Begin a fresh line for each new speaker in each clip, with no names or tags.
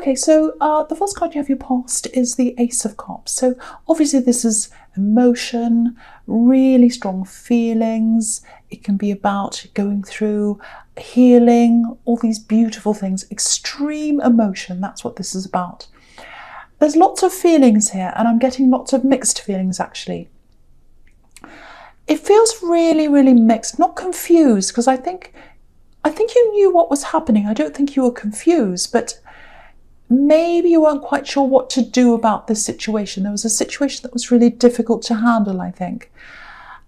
Okay, so the first card you have your past is the Ace of Cups. So obviously this is emotion, really strong feelings. It can be about going through healing, all these beautiful things, extreme emotion. That's what this is about. There's lots of feelings here, and I'm getting lots of mixed feelings actually. It feels really, really mixed, not confused, because I think you knew what was happening. I don't think you were confused, but maybe you weren't quite sure what to do about this situation. There was a situation that was really difficult to handle, I think.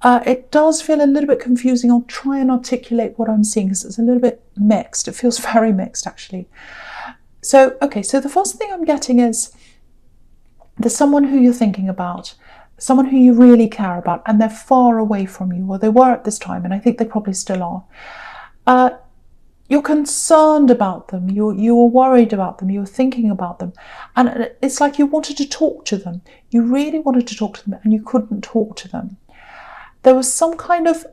It does feel a little bit confusing. I'll try and articulate what I'm seeing because it's a little bit mixed. It feels very mixed, actually. So, okay, so the first thing I'm getting is there's someone who you're thinking about, someone who you really care about, and they're far away from you, or they were at this time, and I think they probably still are. You're concerned about them, you were worried about them, you were thinking about them, and it's like you wanted to talk to them. You really wanted to talk to them, and you couldn't talk to them. There was some kind of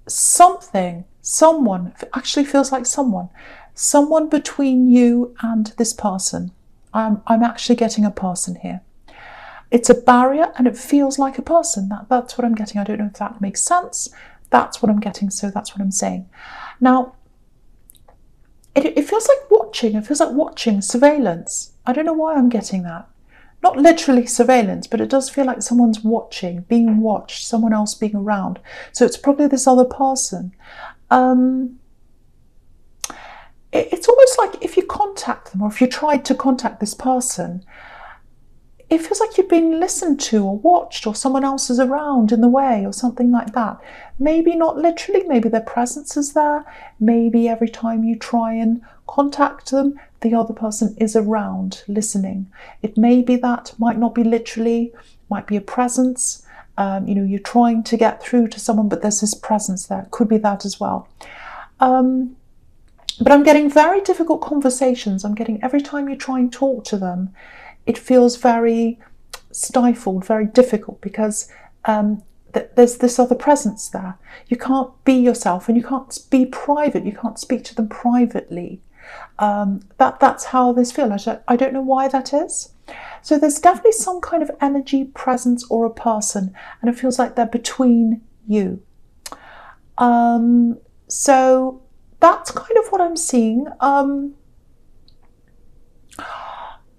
something, someone, it actually feels like someone between you and this person. I'm actually getting a person here. It's a barrier, and it feels like a person. That's what I'm getting. I don't know if that makes sense. That's what I'm getting, so that's what I'm saying. Now, it feels like watching. It feels like watching, surveillance. I don't know why I'm getting that. Not literally surveillance, but it does feel like someone's watching, being watched, someone else being around. So it's probably this other person. It's almost like if you contact them, or if you tried to contact this person, it feels like you've been listened to or watched, or someone else is around in the way, or something like that. Maybe not literally, maybe their presence is there. Maybe every time you try and contact them, the other person is around listening. It may be that, might not be literally, might be a presence. You're trying to get through to someone, but there's this presence there. It could be that as well. But I'm getting very difficult conversations. I'm getting every time you try and talk to them, it feels very stifled, very difficult, because there's this other presence there. You can't be yourself, and you can't be private. You can't speak to them privately. That's how this feels. I don't know why that is. So there's definitely some kind of energy, presence, or a person, and it feels like they're between you. So that's kind of what I'm seeing.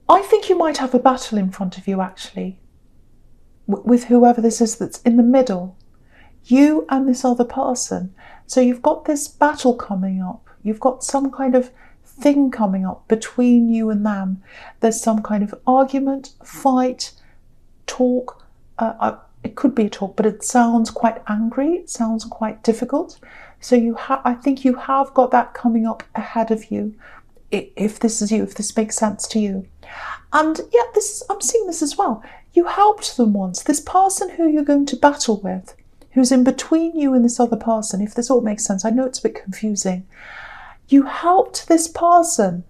I think you might have a battle in front of you, actually, with whoever this is that's in the middle, you and this other person. So you've got this battle coming up. You've got some kind of thing coming up between you and them. There's some kind of argument, fight, talk. It could be a talk, but it sounds quite angry. It sounds quite difficult. So I think you have got that coming up ahead of you. If this is you, if this makes sense to you. And yeah, I'm seeing this as well. You helped them once. This person who you're going to battle with, who's in between you and this other person, if this all makes sense. I know it's a bit confusing. You helped this person.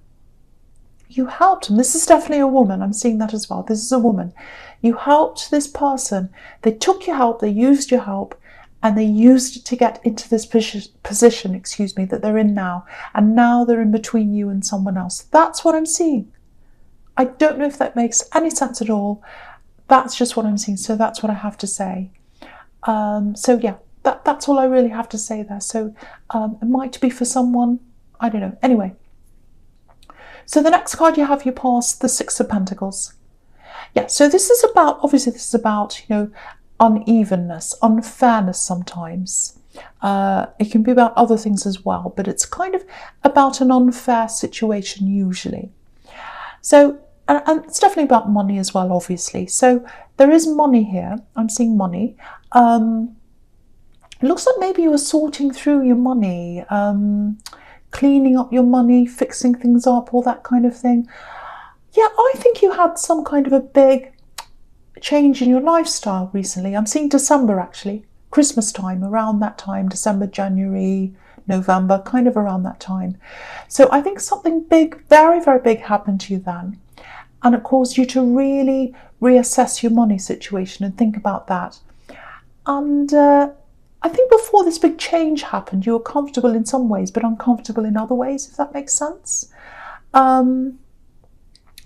You helped them. This is definitely a woman. I'm seeing that as well. This is a woman. You helped this person. They took your help. They used your help. And they used it to get into this position, that they're in now. And now they're in between you and someone else. That's what I'm seeing. I don't know if that makes any sense at all. That's just what I'm seeing. So that's what I have to say. So yeah, that's all I really have to say there. So it might be for someone, I don't know. Anyway. So the next card you have, you pass the Six of Pentacles. Yeah, so this is about, unevenness, unfairness sometimes. It can be about other things as well, but it's kind of about an unfair situation usually. So, and it's definitely about money as well, obviously. So there is money here. I'm seeing money. It looks like maybe you were sorting through your money, cleaning up your money, fixing things up, all that kind of thing. Yeah, I think you had some kind of a big change in your lifestyle recently. I'm seeing December, actually, Christmas time, around that time, December, January, November, kind of around that time. So I think something big, very, very big happened to you then. And it caused you to really reassess your money situation and think about that. And I think before this big change happened, you were comfortable in some ways, but uncomfortable in other ways, if that makes sense.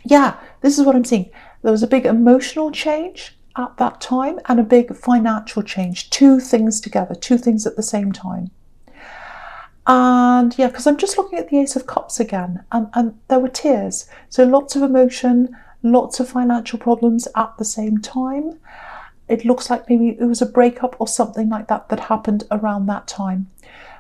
yeah, this is what I'm seeing. There was a big emotional change at that time and a big financial change. Two things together, two things at the same time. And yeah, because I'm just looking at the Ace of Cups again, and there were tears. So lots of emotion, lots of financial problems at the same time. It looks like maybe it was a breakup or something like that that happened around that time.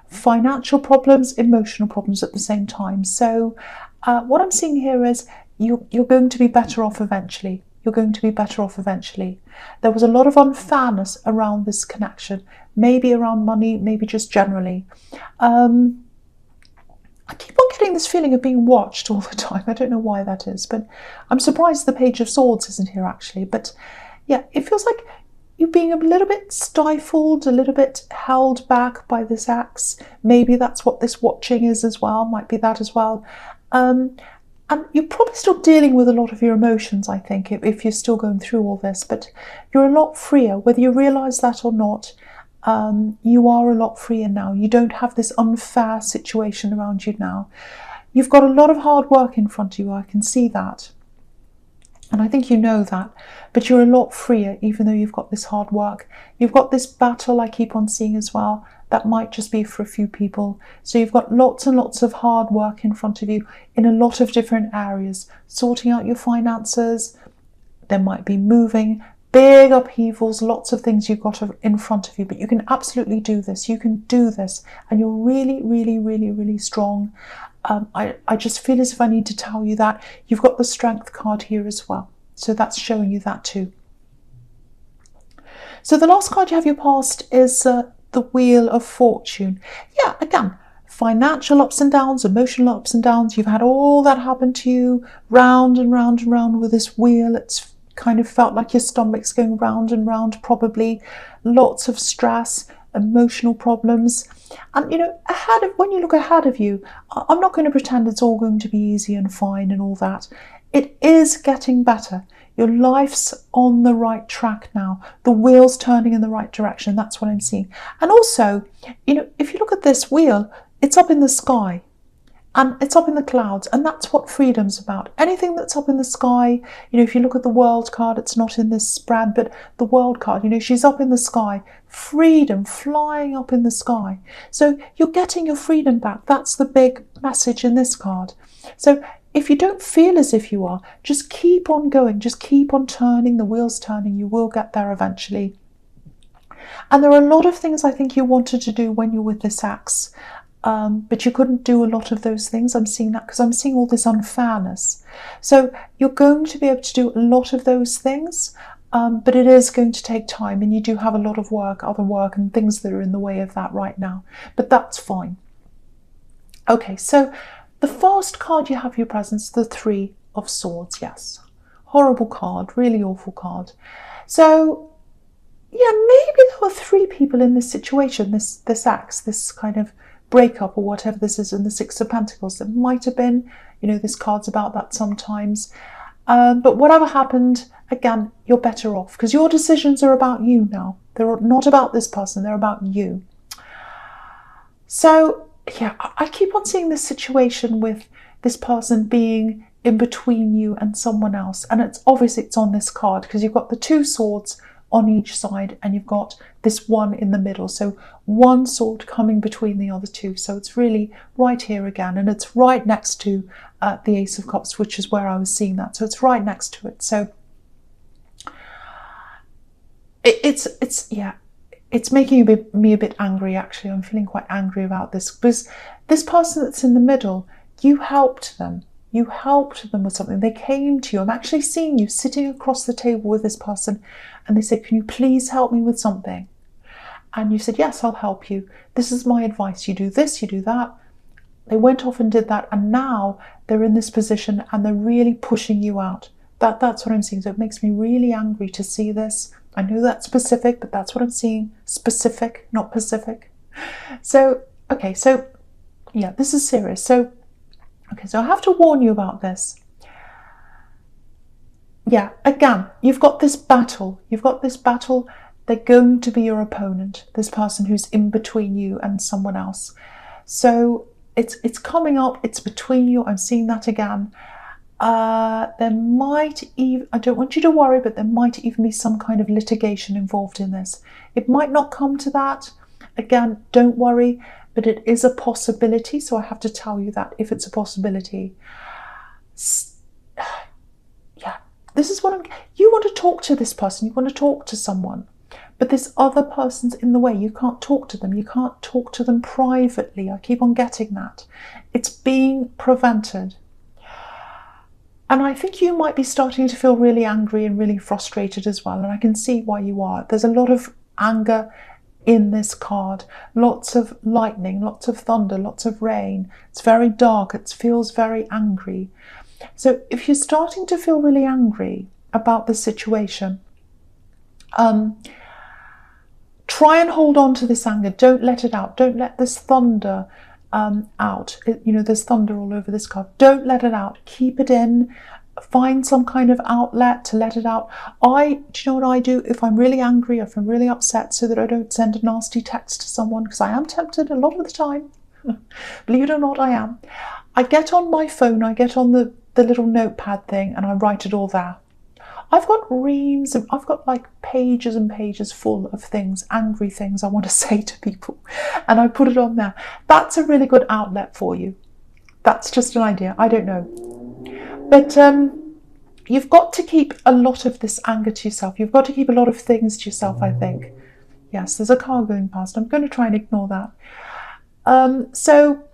Financial problems, emotional problems at the same time. So what I'm seeing here is you're going to be better off eventually. You're going to be better off eventually. There was a lot of unfairness around this connection, maybe around money, maybe just generally. I keep on getting this feeling of being watched all the time. I don't know why that is, but I'm surprised the Page of Swords isn't here actually. But yeah, it feels like you're being a little bit stifled, a little bit held back by this axe. Maybe that's what this watching is as well, might be that as well. And you're probably still dealing with a lot of your emotions, I think, if you're still going through all this, but you're a lot freer, whether you realise that or not. You are a lot freer now. You don't have this unfair situation around you now. You've got a lot of hard work in front of you, I can see that. And I think you know that, but you're a lot freer even though you've got this hard work. You've got this battle I keep on seeing as well. That might just be for a few people. So you've got lots and lots of hard work in front of you in a lot of different areas. Sorting out your finances, there might be moving, big upheavals, lots of things you've got in front of you, but you can absolutely do this. You can do this, and you're really, really, really, really strong. I just feel as if I need to tell you that. You've got the Strength card here as well. So that's showing you that too. So the last card you have your past is the Wheel of Fortune. Yeah, again, financial ups and downs, emotional ups and downs. You've had all that happen to you, round and round and round with this wheel. It's kind of felt like your stomach's going round and round, probably. Lots of stress, emotional problems. And, you know, when you look ahead of you, I'm not going to pretend it's all going to be easy and fine and all that. It is getting better. Your life's on the right track now. The wheel's turning in the right direction. That's what I'm seeing. And also, you know, if you look at this wheel, it's up in the sky and it's up in the clouds. And that's what freedom's about. Anything that's up in the sky, you know, if you look at the World card, it's not in this spread, but the World card, you know, she's up in the sky. Freedom, flying up in the sky. So you're getting your freedom back. That's the big message in this card. So if you don't feel as if you are, just keep on going, just keep on turning, the wheel's turning, you will get there eventually. And there are a lot of things I think you wanted to do when you're with this axe, but you couldn't do a lot of those things. I'm seeing that because I'm seeing all this unfairness. So you're going to be able to do a lot of those things, but it is going to take time, and you do have a lot of work, other work and things that are in the way of that right now, but that's fine. Okay, so the first card you have for your presence, the Three of Swords, yes. Horrible card, really awful card. So, yeah, maybe there were three people in this situation, this axe, this kind of breakup or whatever this is in the Six of Pentacles. There might have been, you know, this card's about that sometimes. But whatever happened, again, you're better off because your decisions are about you now. They're not about this person, they're about you. So, yeah, I keep on seeing this situation with this person being in between you and someone else. And it's obviously it's on this card because you've got the two swords on each side and you've got this one in the middle. So one sword coming between the other two. So it's really right here again. And it's right next to the Ace of Cups, which is where I was seeing that. So it's right next to it. So it's making me a bit angry, actually. I'm feeling quite angry about this because this person that's in the middle, you helped them. You helped them with something. They came to you. I'm actually seeing you sitting across the table with this person and they said, can you please help me with something? And you said, yes, I'll help you. This is my advice. You do this, you do that. They went off and did that. And now they're in this position and they're really pushing you out. That's what I'm seeing. So it makes me really angry to see this. I know that's specific, but that's what I'm seeing. Specific, not Pacific. So, okay, so yeah, this is serious. So, okay, so I have to warn you about this. Yeah, again, you've got this battle. You've got this battle. They're going to be your opponent, this person who's in between you and someone else. So it's coming up. It's between you. I'm seeing that again. There might even, I don't want you to worry, but there might even be some kind of litigation involved in this. It might not come to that. Again, don't worry, but it is a possibility. So I have to tell you that if it's a possibility. Yeah, this is what you want to talk to this person. You want to talk to someone. But this other person's in the way. You can't talk to them. You can't talk to them privately. I keep on getting that. It's being prevented. And I think you might be starting to feel really angry and really frustrated as well. And I can see why you are. There's a lot of anger in this card. Lots of lightning, lots of thunder, lots of rain. It's very dark. It feels very angry. So if you're starting to feel really angry about the situation, try and hold on to this anger. Don't let it out. Don't let this thunder out. There's thunder all over this card. Don't let it out. Keep it in. Find some kind of outlet to let it out. Do you know what I do if I'm really angry, if I'm really upset, so that I don't send a nasty text to someone, because I am tempted a lot of the time. Believe it or not, I am. I get on my phone, I get on the little notepad thing, and I write it all there. I've got reams, and I've got like pages and pages full of things, angry things I want to say to people, and I put it on there. That's a really good outlet for you. That's just an idea. I don't know. But you've got to keep a lot of this anger to yourself. You've got to keep a lot of things to yourself, I think. Yes, there's a car going past. I'm going to try and ignore that. So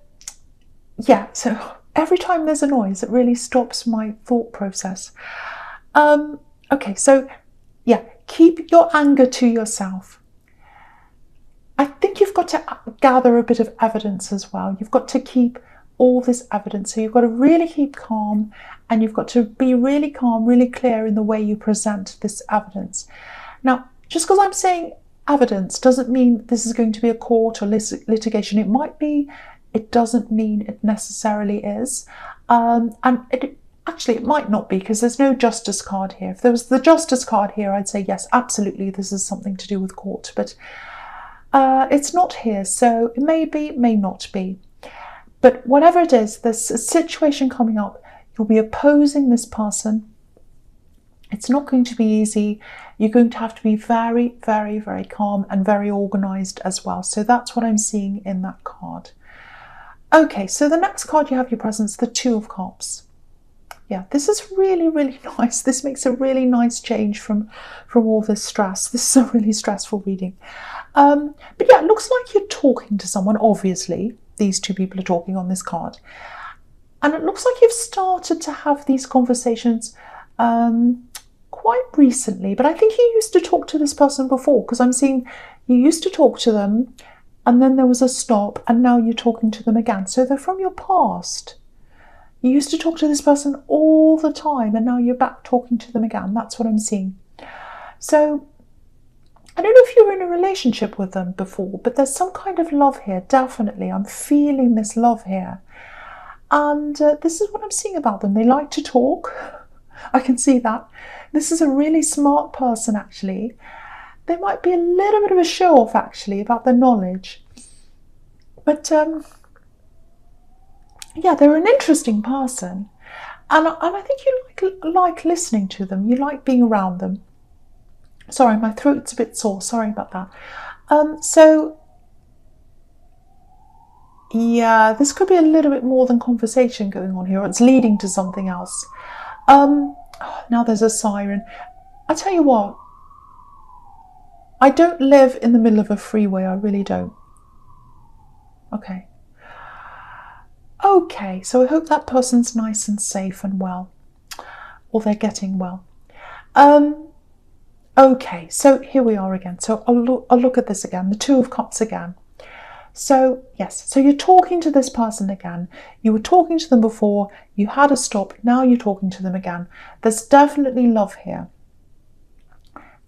every time there's a noise, it really stops my thought process. Okay, so yeah, keep your anger to yourself. I think you've got to gather a bit of evidence as well. You've got to keep all this evidence. So you've got to really keep calm, and you've got to be really calm, really clear in the way you present this evidence. Now, just because I'm saying evidence doesn't mean this is going to be a court or litigation. It might be. It doesn't mean it necessarily is. Actually, it might not be, because there's no justice card here. If there was the justice card here, I'd say, yes, absolutely, this is something to do with court. But it's not here, so it may be, it may not be. But whatever it is, there's a situation coming up. You'll be opposing this person. It's not going to be easy. You're going to have to be very, very, very calm and very organised as well. So that's what I'm seeing in that card. Okay, so the next card you have your presence, the Two of Cups. Yeah, this is really, really nice. This makes a really nice change from all this stress. This is a really stressful reading. But yeah, it looks like you're talking to someone, obviously. These two people are talking on this card. And it looks like you've started to have these conversations quite recently. But I think you used to talk to this person before, because I'm seeing you used to talk to them, and then there was a stop, and now you're talking to them again. So they're from your past. You used to talk to this person all the time, and now you're back talking to them again. That's what I'm seeing. So I don't know if you were in a relationship with them before, but there's some kind of love here, definitely. I'm feeling this love here. And this is what I'm seeing about them. They like to talk. I can see that. This is a really smart person, actually. They might be a little bit of a show-off, actually, about their knowledge. But yeah, they're an interesting person, and I think you like listening to them. You like being around them. Sorry, my throat's a bit sore. Sorry about that. So yeah, this could be a little bit more than conversation going on here. Or it's leading to something else. Now there's a siren. I tell you what, I don't live in the middle of a freeway. I really don't. Okay, so I hope that person's nice and safe and well, or they're getting well. Okay, so here we are again. So I'll look at this again, the Two of Cups again. So yes, so you're talking to this person again. You were talking to them before, you had a stop, now you're talking to them again. There's definitely love here.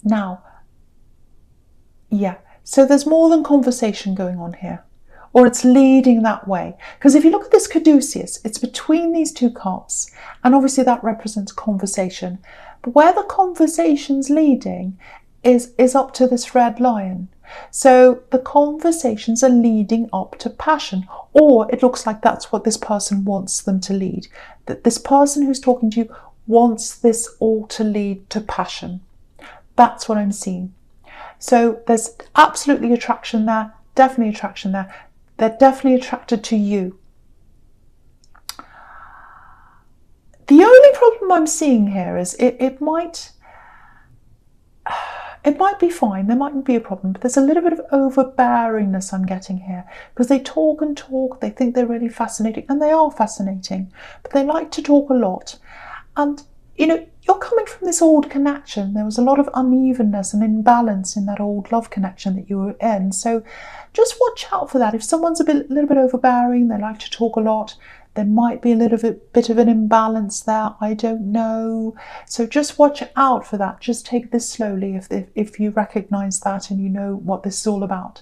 Now, yeah, so there's more than conversation going on here. Or it's leading that way. Because if you look at this caduceus, it's between these two cups, and obviously that represents conversation. But where the conversation's leading is up to this red lion. So the conversations are leading up to passion, or it looks like that's what this person wants them to lead. That this person who's talking to you wants this all to lead to passion. That's what I'm seeing. So there's absolutely attraction there, definitely attraction there. They're definitely attracted to you. The only problem I'm seeing here is it might be fine, there mightn't be a problem, but there's a little bit of overbearingness I'm getting here, because they talk and talk, they think they're really fascinating, and they are fascinating, but they like to talk a lot. And you know, you're coming from this old connection. There was a lot of unevenness and imbalance in that old love connection that you were in. So just watch out for that. If someone's a little bit overbearing, they like to talk a lot, there might be a little bit of an imbalance there. I don't know. So just watch out for that. Just take this slowly if you recognize that and you know what this is all about.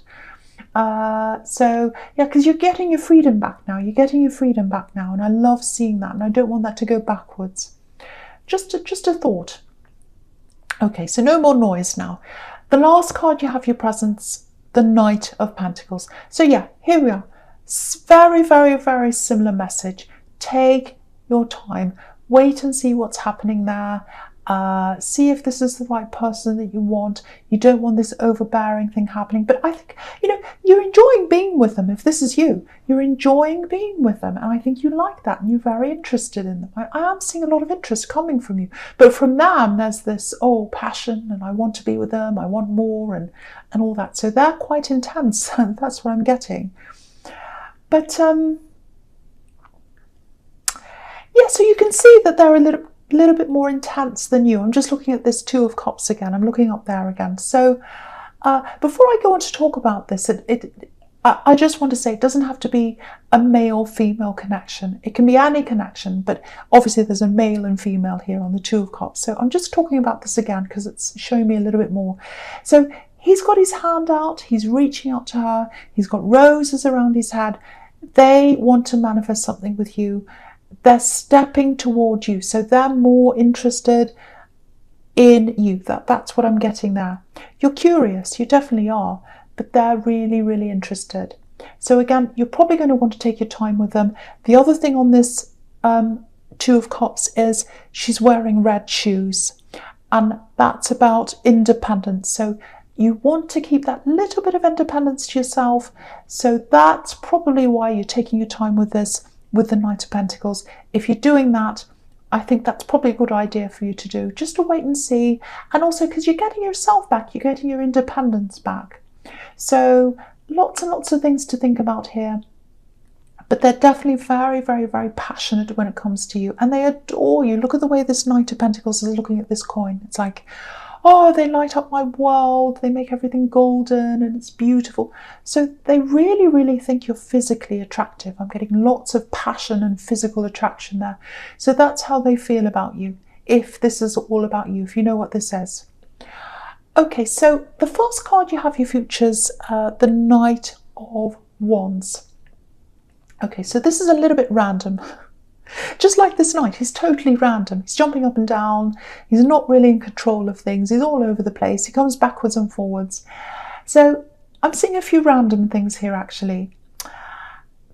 So yeah, because you're getting your freedom back now. You're getting your freedom back now, and I love seeing that, and I don't want that to go backwards. Just a thought. Okay, so no more noise now. The last card you have your presence, the Knight of Pentacles. So yeah, here we are. Very, very, very similar message. Take your time. Wait and see what's happening there. See if this is the right person that you want. You don't want this overbearing thing happening. But I think, you know, you're enjoying being with them. If this is you, you're enjoying being with them. And I think you like that and you're very interested in them. I am seeing a lot of interest coming from you. But from them, there's this, passion, and I want to be with them. I want more and all that. So they're quite intense. And that's what I'm getting. But, yeah, so you can see that they're a little bit more intense than you. I'm just looking at this Two of Cups again. I'm looking up there again. So before I go on to talk about this, I just want to say it doesn't have to be a male-female connection. It can be any connection, but obviously there's a male and female here on the Two of Cups. So I'm just talking about this again because it's showing me a little bit more. So he's got his hand out. He's reaching out to her. He's got roses around his head. They want to manifest something with you. They're stepping toward you, so they're more interested in you. That's what I'm getting there. You're curious, you definitely are, but they're really, really interested. So again, you're probably going to want to take your time with them. The other thing on this Two of Cups is she's wearing red shoes, and that's about independence. So you want to keep that little bit of independence to yourself. So that's probably why you're taking your time with this, with the Knight of Pentacles. If you're doing that, I think that's probably a good idea for you to do, just to wait and see. And also because you're getting yourself back, you're getting your independence back. So lots and lots of things to think about here. But they're definitely very, very, very passionate when it comes to you. And they adore you. Look at the way this Knight of Pentacles is looking at this coin. It's like, oh, they light up my world. They make everything golden and it's beautiful. So they really, really think you're physically attractive. I'm getting lots of passion and physical attraction there. So that's how they feel about you. If this is all about you, if you know what this says. Okay, so the first card you have your futures, the Knight of Wands. Okay, so this is a little bit random. Just like this Knight, he's totally random. He's jumping up and down. He's not really in control of things. He's all over the place. He comes backwards and forwards. So I'm seeing a few random things here, actually.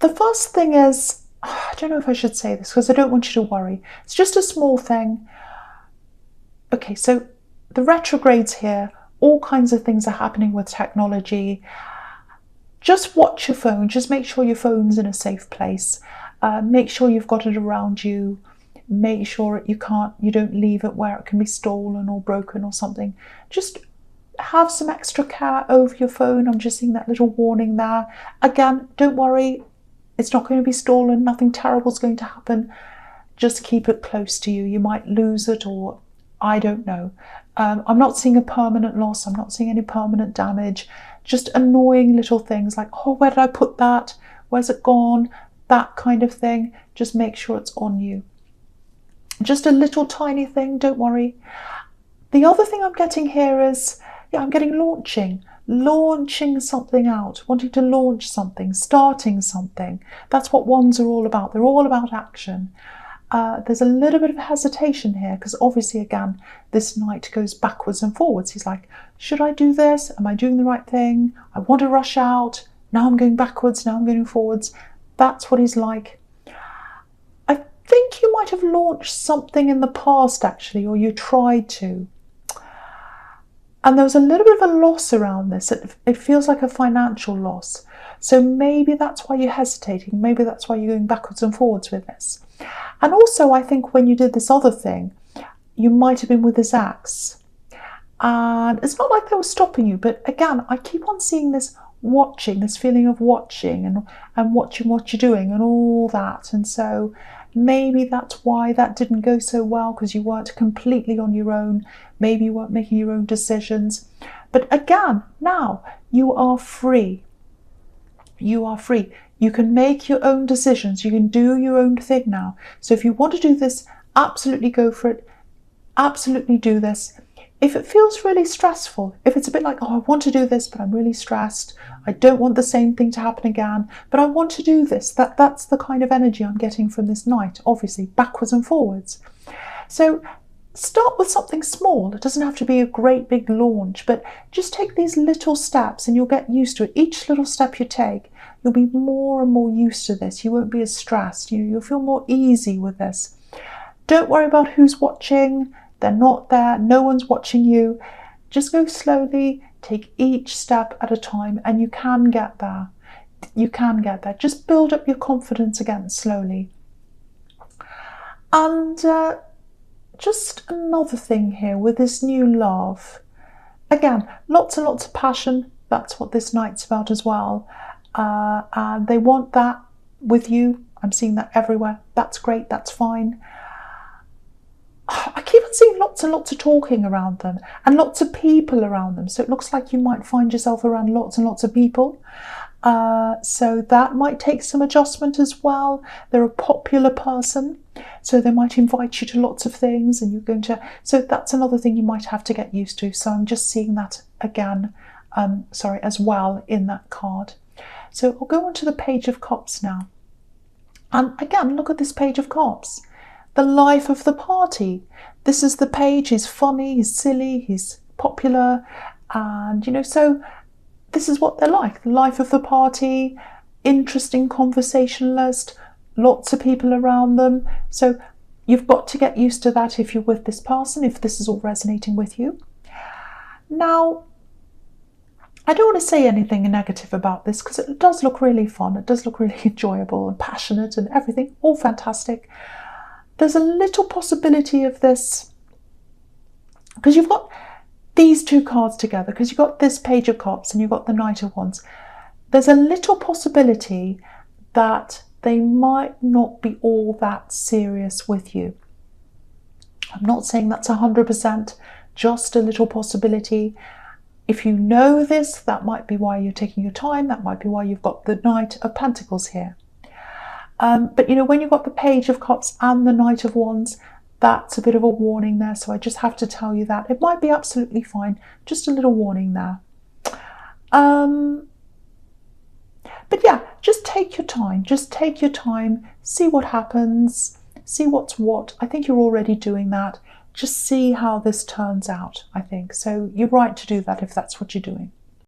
The first thing is, I don't know if I should say this because I don't want you to worry. It's just a small thing. Okay, so the retrogrades here, all kinds of things are happening with technology. Just watch your phone. Just make sure your phone's in a safe place. Make sure you've got it around you. Make sure you don't leave it where it can be stolen or broken or something. Just have some extra care over your phone. I'm just seeing that little warning there. Again, don't worry. It's not going to be stolen. Nothing terrible is going to happen. Just keep it close to you. You might lose it, or I don't know. I'm not seeing a permanent loss. I'm not seeing any permanent damage. Just annoying little things like, oh, where did I put that? Where's it gone? That kind of thing. Just make sure it's on you. Just a little tiny thing, don't worry. The other thing I'm getting here is, I'm getting launching something out, wanting to launch something, starting something. That's what wands are all about. They're all about action. there's a little bit of hesitation here, because obviously, again, this knight goes backwards and forwards. He's like, should I do this? Am I doing the right thing? I want to rush out. Now I'm going backwards. Now I'm going forwards. That's what he's like. I think you might have launched something in the past, actually, or you tried to. And there was a little bit of a loss around this. It feels like a financial loss. So maybe that's why you're hesitating. Maybe that's why you're going backwards and forwards with this. And also, I think when you did this other thing, you might have been with this ex. And it's not like they were stopping you, but again, I keep on seeing this watching, this feeling of watching and watching what you're doing and all that. And so maybe that's why that didn't go so well, because you weren't completely on your own. Maybe you weren't making your own decisions. But again, now you are free. You are free. You can make your own decisions. You can do your own thing now. So if you want to do this, absolutely go for it. Absolutely do this. If it feels really stressful, if it's a bit like, oh, I want to do this, but I'm really stressed. I don't want the same thing to happen again, but I want to do this. That's the kind of energy I'm getting from this night, obviously, backwards and forwards. So start with something small. It doesn't have to be a great big launch, but just take these little steps and you'll get used to it. Each little step you take, you'll be more and more used to this. You won't be as stressed. You'll feel more easy with this. Don't worry about who's watching. They're not there. No one's watching you. Just go slowly. Take each step at a time, and you can get there. You can get there. Just build up your confidence again slowly. And just another thing here with this new love. Again, lots and lots of passion. That's what this night's about as well. And they want that with you. I'm seeing that everywhere. That's great. That's fine. I keep on seeing lots and lots of talking around them and lots of people around them. So it looks like you might find yourself around lots and lots of people. So that might take some adjustment as well. They're a popular person, so they might invite you to lots of things and you're going to... So that's another thing you might have to get used to. So I'm just seeing that again, as well in that card. So I'll go on to the Page of Cups now. And again, look at this Page of Cups. The life of the party. This is the page. He's funny, he's silly, he's popular, and so this is what they're like. The life of the party, interesting conversationalist, lots of people around them. So you've got to get used to that if you're with this person, if this is all resonating with you. Now, I don't want to say anything negative about this because it does look really fun. It does look really enjoyable and passionate and everything, all fantastic. There's a little possibility of this, because you've got these two cards together, because you've got this Page of Cups and you've got the Knight of Wands. There's a little possibility that they might not be all that serious with you. I'm not saying that's 100%, just a little possibility. If you know this, that might be why you're taking your time. That might be why you've got the Knight of Pentacles here. But when you've got the Page of Cups and the Knight of Wands, that's a bit of a warning there. So I just have to tell you that. It might be absolutely fine. Just a little warning there. But yeah, just take your time. Just take your time. See what happens. See what's what. I think you're already doing that. Just see how this turns out, I think. So you're right to do that if that's what you're doing.